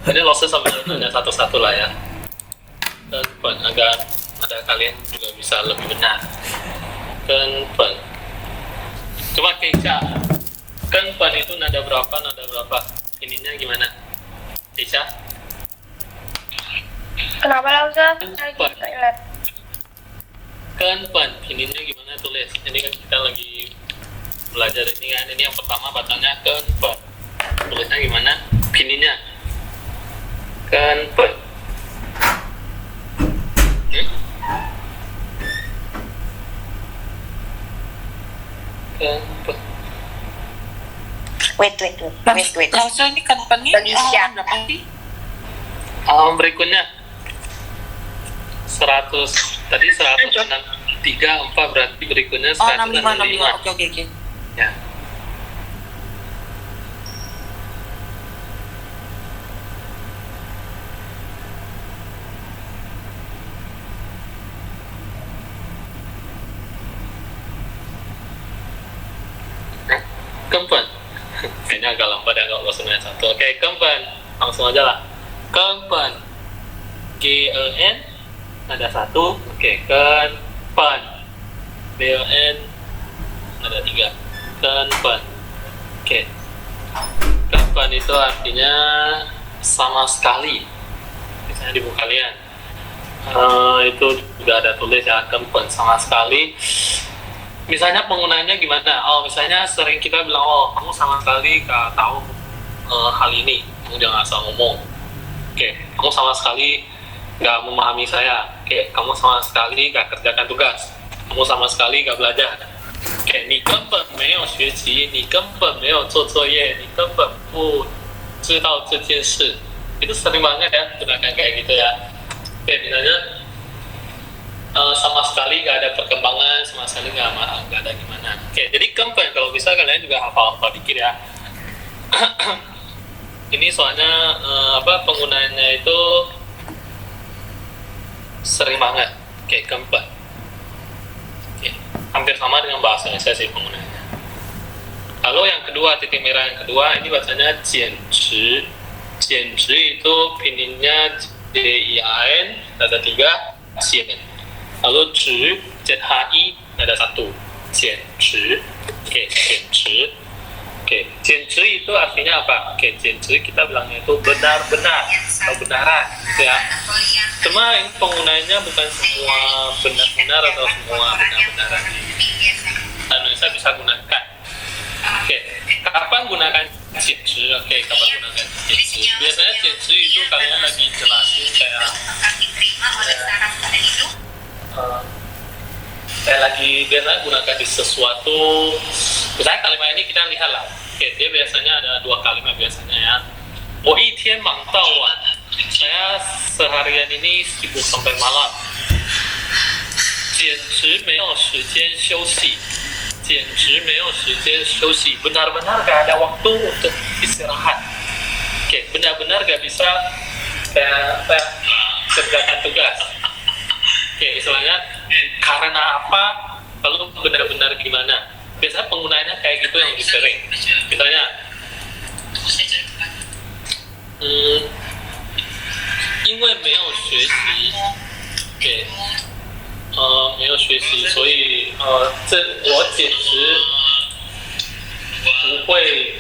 Ini Lose sambil nanya satu-satu lah ya. Kenpen agar ada kalian juga bisa lebih benar. Kenpen. Coba Keisha. Kenpen itu nada berapa? Nada berapa? Ininya gimana? Keisha? Kenapa lah Ustaz? Lagi Kenpen. toilet. Kenpen. Ininya gimana tulis? Ini kan kita lagi belajar ini kan. Ini yang pertama bacanya kenpen. Tulisnya gimana? Pininya. Kenpen. Kenpen. Wait. Langsung ini company Indonesia. berapa sih? Berikutnya 100 tadi 164 berarti berikutnya 165. Oke. Ya. Kempen. Kayaknya agak lambat ya kalau langsung nanya satu. Oke, kempen. Langsung aja lah. Kempen. G-E-N ada satu. Oke, kenpen. B-E-N ada 3. Kenpen. Oke. Kenpen itu artinya sama sekali. Misalnya di buku kalian. Itu juga ada tulis ya, kenpen sama sekali. Misalnya penggunaannya gimana? Misalnya sering kita bilang, kamu sama sekali gak tahu hal ini, kamu jangan asal ngomong. Oke, kamu sama sekali gak memahami saya. Oke, kamu sama sekali gak kerjakan tugas. Kamu sama sekali gak belajar. Oke, 你根本没有学习，你根本没有做作业，你根本不知道这件事. Itu sering banget ya gunakan kayak gitu ya. Oke, misalnya sama sekali nggak ada perkembangan, sama sekali nggak ada gimana. Oke, jadi kenpen kalau bisa kalian juga hafal dikit ya. Ini soalnya penggunaannya itu sering banget. Oke, kenpen. Oke, hampir sama dengan bahasa Indonesia sih penggunaannya. Lalu yang kedua, titik merah yang kedua, ini bacanya 简直. 简直itu pinginnya J-I-A-N, ada 3, 简. Lalu 直 Z-H-I ada 1, 简直. Oke, 简直. Oke, 简直itu artinya apa? Oke, 简直kita bilangnya itu benar-benar atau benaran, gitu ya. Cuma ini penggunaannya bukan semua benar-benar atau semua benar-benaran di Indonesia bisa gunakan. Oke, kapan gunakan 简直? Oke, kapan gunakan 简直? Biasanya 简直itu kalian lagi jelasin kayak lagi biasanya gunakan di sesuatu. Misalnya kalimat ini kita lihat lah. Oke, dia biasanya ada 2 kalimat biasanya ya. 我一天忙到晚. Saya seharian ini sibuk sampai malam. 简直没有时间休息. 简直没有时间休息. Benar-benar gak ada waktu untuk istirahat. Oke, benar-benar gak bisa kerjakan tugas. Oke, istilahnya karena apa, lalu benar-benar gimana. Biasanya penggunaannya kayak gitu yang lebih sering. Misalnya, 因为没有学习, oke, 没有学习，所以我简直不会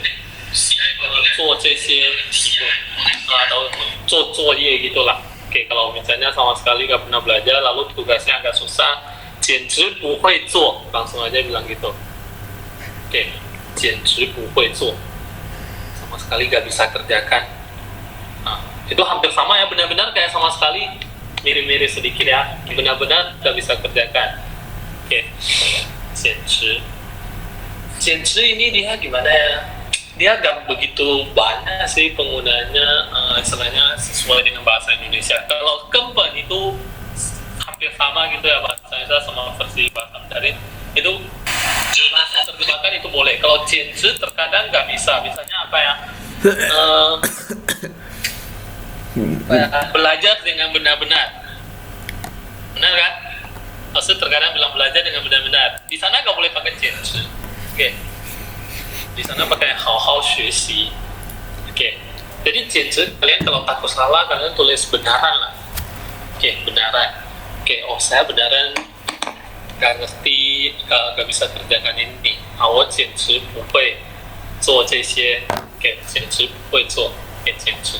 做这些题目atau 做作业gitulah. Oke, kalau misalnya sama sekali gak pernah belajar, lalu tugasnya agak susah, 简直不会做, langsung aja bilang gitu. Oke, 简直不会做, sama sekali gak bisa kerjakan. Nah, itu hampir sama ya, benar-benar kayak sama sekali, mirip-mirip sedikit ya, benar-benar gak bisa kerjakan. Oke, 简直. 简直ini dia gimana ya? Dia gak begitu banyak sih penggunaannya, istilahnya sesuai dengan bahasa Indonesia. Kalau kenpen itu hampir sama gitu ya bahasa Indonesia sama versi bahasa Mandarin. Itu terjemahkan itu boleh. Kalau 简直 terkadang nggak bisa. Misalnya apa ya? Belajar dengan benar-benar. Benar kan? Maksud terkadang bilang belajar dengan benar-benar. Di sana nggak boleh pakai 简直. Oke. Di sana pakai 好好学习. Oke. Jadi cincin kalian kalau takut salah kalian tulis benaran lah. Oke, benaran. Oke, oh saya benaran gak ngerti, gak bisa kerjakan ini. 我简直不会做这些。Oke, 简直不会做。Oke, 简直。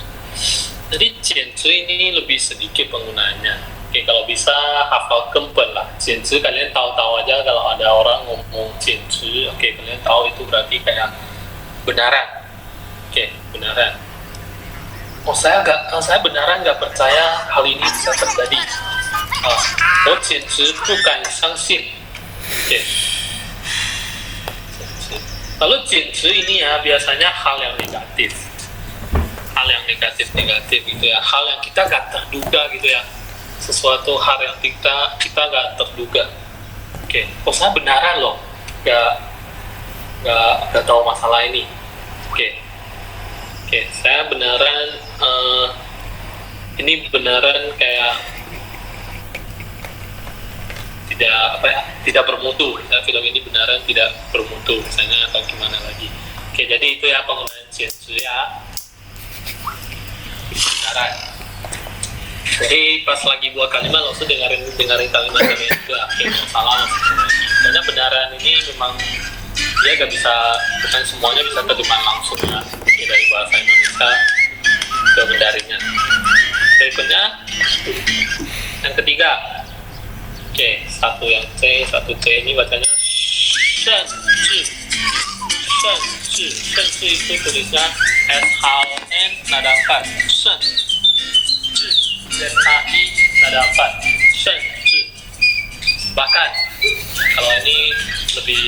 Jadi 简直 ini lebih sedikit penggunaannya. Oke, kalau bisa hafal kempen lah. 简直 kalian tahu-tahu aja kalau ada orang ngomong 简直. Oke, kalian tahu itu berarti kayak benaran. Oke, benaran. Oh, saya benaran nggak percaya hal ini bisa terjadi. 我简直不敢相信. Oke. Lalu 简直 ini ya biasanya hal yang negatif. Hal yang negatif gitu ya. Hal yang kita nggak terduga gitu ya. Sesuatu hal yang kita nggak terduga. Oke. Oh, saya benaran loh. Nggak tahu masalah ini. Oke, saya beneran ini beneran kayak tidak bermutu. Film ini beneran tidak bermutu misalnya, atau gimana lagi. Oke, jadi itu ya penggunaan 简直 ya, benaran. Jadi pas lagi buat kalimat langsung dengerin kalimat kalian juga. Oke, salah soalnya benaran ini memang dia gak bisa, bukan semuanya bisa terjemahan langsung ya, dari bahasa Indonesia ke Mandarinnya. Berikutnya yang ketiga. Oke, satu C ini bacanya shen zhi itu tulisnya SHN nada 4, shen zhi ZHI nada 4, shen zhi. Bahkan kalau ini lebih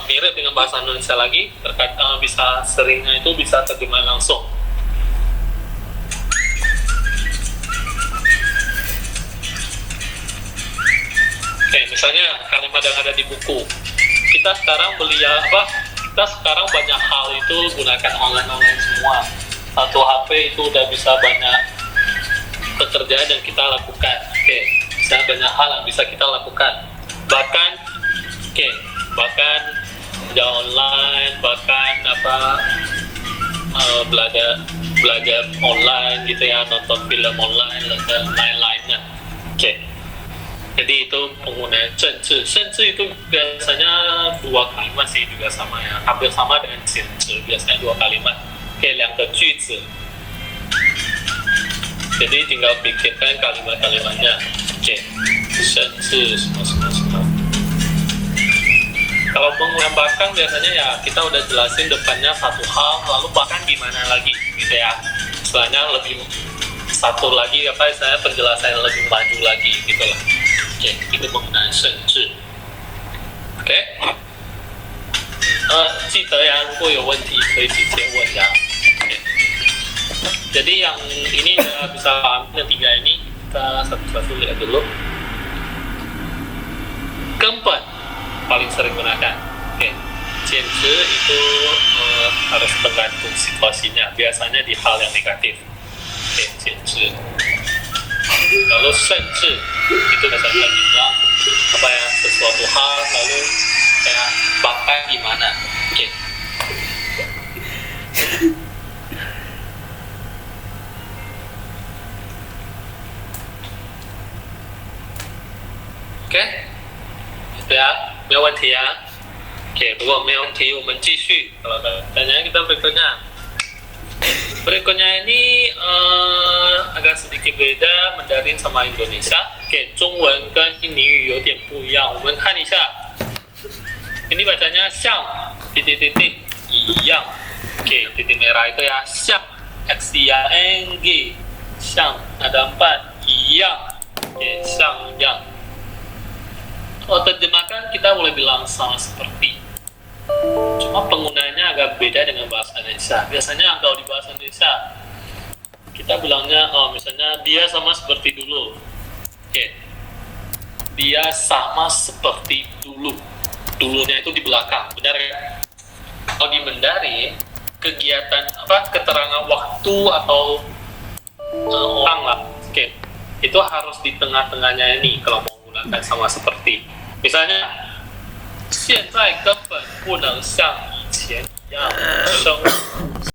mirip dengan bahasa Indonesia lagi, terkait bisa seringnya itu bisa terjemahan langsung. Oke, misalnya kalimat yang ada di buku. Kita sekarang kita sekarang banyak hal itu gunakan online semua. Satu HP itu udah bisa banyak pekerjaan yang kita lakukan. Oke, bisa banyak hal yang bisa kita lakukan. Bahkan kerja online, bahkan belajar online gitu ya, nonton film online dan lain-lainnya. Oke. Jadi itu penggunaan 政治itu biasanya dua kalimat sih, juga sama ya, hampir sama dengan 简直, biasanya dua kalimat. Oke, 两个句子. Jadi tinggal pikirkan kalimat-kalimatnya. Oke, 政治 semua. Kalau penggunaan bahkan biasanya ya kita udah jelasin depannya satu hal, lalu bahkan gimana lagi gitu ya. Setelahnya lebih satu lagi saya penjelasan lebih maju lagi gitu lah. Oke, itu penggunaan 甚至. Oke. 记得呀，如果有问题可以直接问ya. Oke. Jadi yang ini bisa paham yang tiga ini, kita satu-satu lihat dulu. 根本 paling sering gunakan. Oke. 简直 itu harus tergantung situasinya, biasanya di hal yang negatif. Oke, 简直. Lalu 甚至 itu biasanya bilang sesuatu hal, lalu kayak bahkan gimana. Oke. Oke, itu ya, 没有问题ya. Oke, 如果没有问题，我们继续. Kalau tanya kita berikutnya ini agak sedikit beda Mandarin sama Indonesia. Oke, 中文跟印尼语有点不一样。我们看一下， ini bacanya 像 titik-titik 一样。Oke, titik merah itu ya, 像 XIANG, 像 ada 4, 一样. Oke, 像一样. Terjemahkan kita boleh bilang sama seperti. Cuma penggunaannya agak beda dengan bahasa Indonesia. Biasanya kalau di bahasa Indonesia kita bilangnya misalnya dia sama seperti dulu. Oke. Dia sama seperti dulu. Dulunya itu di belakang, benar ya? Kalau di Mandarin kegiatan keterangan waktu atau orang lah. Oke. Itu harus di tengah-tengahnya ini kalau mau menggunakan sama seperti. Misalnya 现在根本不能像以前一 Ya,